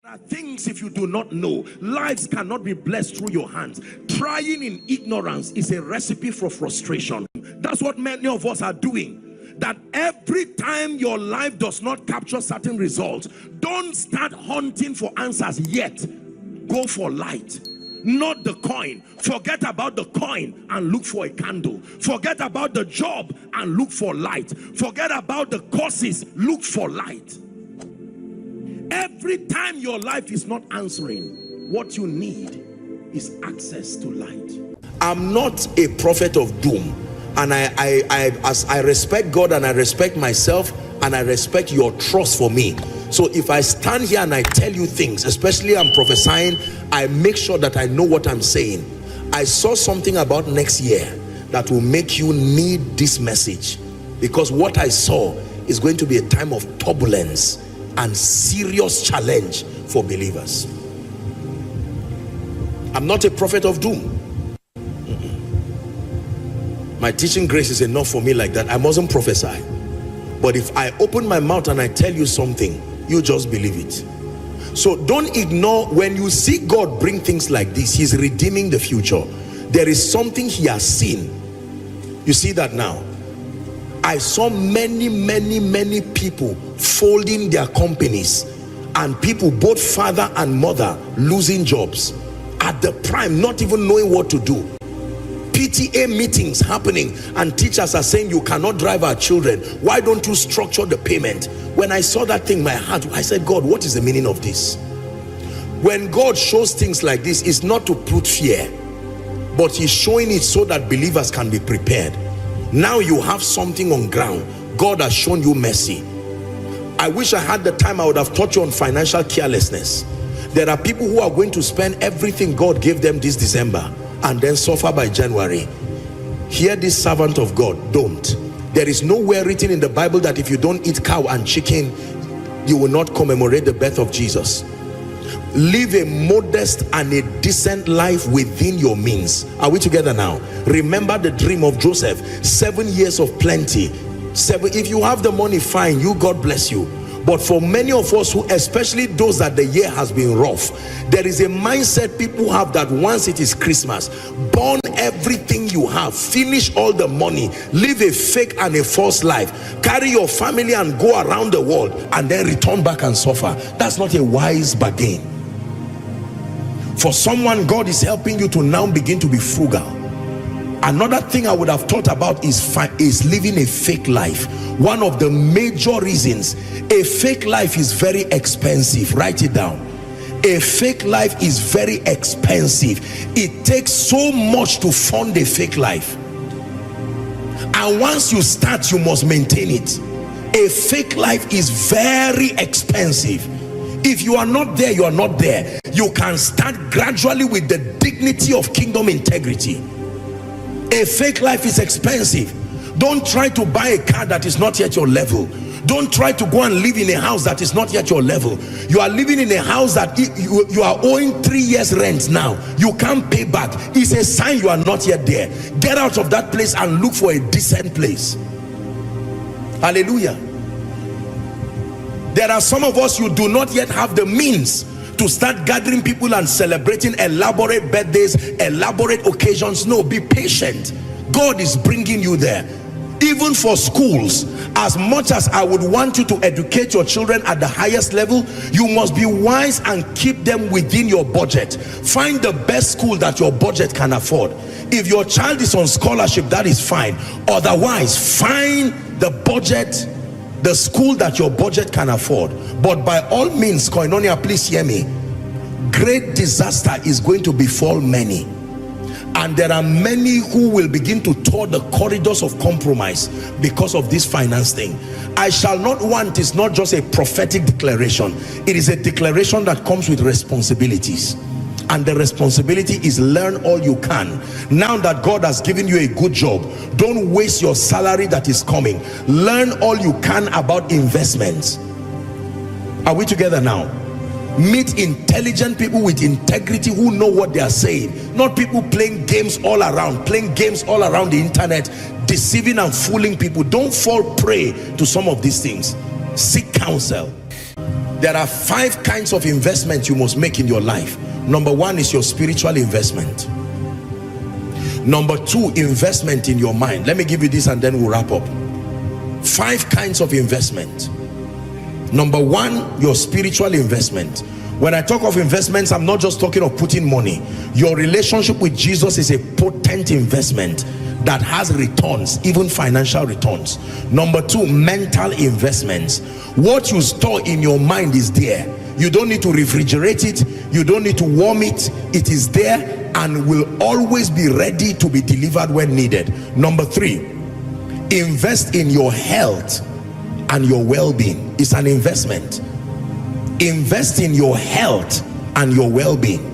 There are things, if you do not know, lives cannot be blessed through your hands. Trying in ignorance is a recipe for frustration. That's what many of us are doing. That every time your life does not capture certain results, don't start hunting for answers yet. Go for light, not the coin. Forget about the coin and look for a candle. Forget about the job and look for light. Forget about the courses, look for light. Every time your life is not answering, what you need is access to light. I'm not a prophet of doom, and as I respect God and I respect myself and I respect your trust for me. So if I stand here and I tell you things, especially I'm prophesying, I make sure that I know what I'm saying. I saw something about next year that will make you need this message, because what I saw is going to be a time of turbulence and serious challenge for believers. I'm not a prophet of doom. My teaching grace is enough for me like that. I mustn't prophesy. But if I open my mouth and I tell you something, you just believe it. So don't ignore when you see God bring things like this. He's redeeming the future. There is something he has seen. You see that now? I saw many people folding their companies, and people, both father and mother, losing jobs at the prime, not even knowing what to do. PTA meetings happening and teachers are saying, you cannot drive our children. Why don't you structure the payment? When I saw that thing, my heart, I said, God, what is the meaning of this? When God shows things like this, it's not to put fear, but he's showing it so that believers can be prepared. Now you have something on ground. God has shown you mercy. I wish I had the time. I would have taught you on financial carelessness. There are people who are going to spend everything God gave them this December and then suffer by January. Hear this servant of God, don't. There is nowhere written in the Bible that if you don't eat cow and chicken, you will not commemorate the birth of Jesus. Live a modest and a decent life within your means. Are we together now? Remember the dream of Joseph. 7 years of plenty. If you have the money, fine, you, God bless you. But for many of us, who, especially those that the year has been rough, there is a mindset people have that once it is Christmas, burn everything you have, finish all the money, live a fake and a false life, carry your family and go around the world, and then return back and suffer. That's not a wise bargain. For someone, God is helping you to now begin to be frugal. Another thing I would have thought about is living a fake life. One of the major reasons, a fake life is very expensive. Write it down. A fake life is very expensive. It takes so much to fund a fake life. And once you start, you must maintain it. A fake life is very expensive. If you are not there, you are not there. You can start gradually with the dignity of kingdom integrity. A fake life is expensive. Don't try to buy a car that is not yet your level. Don't try to go and live in a house that is not yet your level. You are living in a house that you are owing 3 years rent now. You can't pay back. It's a sign you are not yet there. Get out of that place and look for a decent place. Hallelujah. There are some of us, you do not yet have the means to start gathering people and celebrating elaborate birthdays, elaborate occasions. No, be patient. God is bringing you there. Even for schools, as much as I would want you to educate your children at the highest level, you must be wise and keep them within your budget. Find the best school that your budget can afford. If your child is on scholarship, that is fine. Otherwise, find the budget, the school that your budget can afford. But by all means, koinonia, please hear me, great disaster is going to befall many, and there are many who will begin to tour the corridors of compromise because of this finance thing. I shall not want is not just a prophetic declaration, it is a declaration that comes with responsibilities. And the responsibility is learn all you can. Now that God has given you a good job, don't waste your salary that is coming. Learn all you can about investments. Are we together now? Meet intelligent people with integrity who know what they are saying, not people playing games all around the internet, deceiving and fooling people. Don't fall prey to some of these things. Seek counsel. There are 5 kinds of investment you must make in your life. Number 1 is your spiritual investment. Number 2, investment in your mind. Let me give you this and then we'll wrap up. 5 kinds of investment. Number 1, your spiritual investment. When I talk of investments, I'm not just talking of putting money. Your relationship with Jesus is a potent investment that has returns, even financial returns. Number 2, mental investments. What you store in your mind is there. You don't need to refrigerate it, you don't need to warm it. It is there and will always be ready to be delivered when needed. Number 3, invest in your health and your well-being. It's an investment. Invest in your health and your well-being.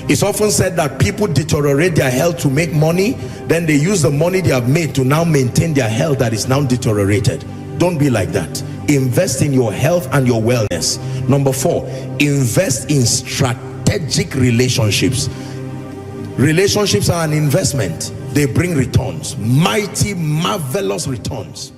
It's often said that people deteriorate their health to make money, then they use the money they have made to now maintain their health that is now deteriorated. Don't be like that. Invest in your health and your wellness. Number 4, invest in strategic relationships. Relationships are an investment. They bring returns, mighty, marvelous returns.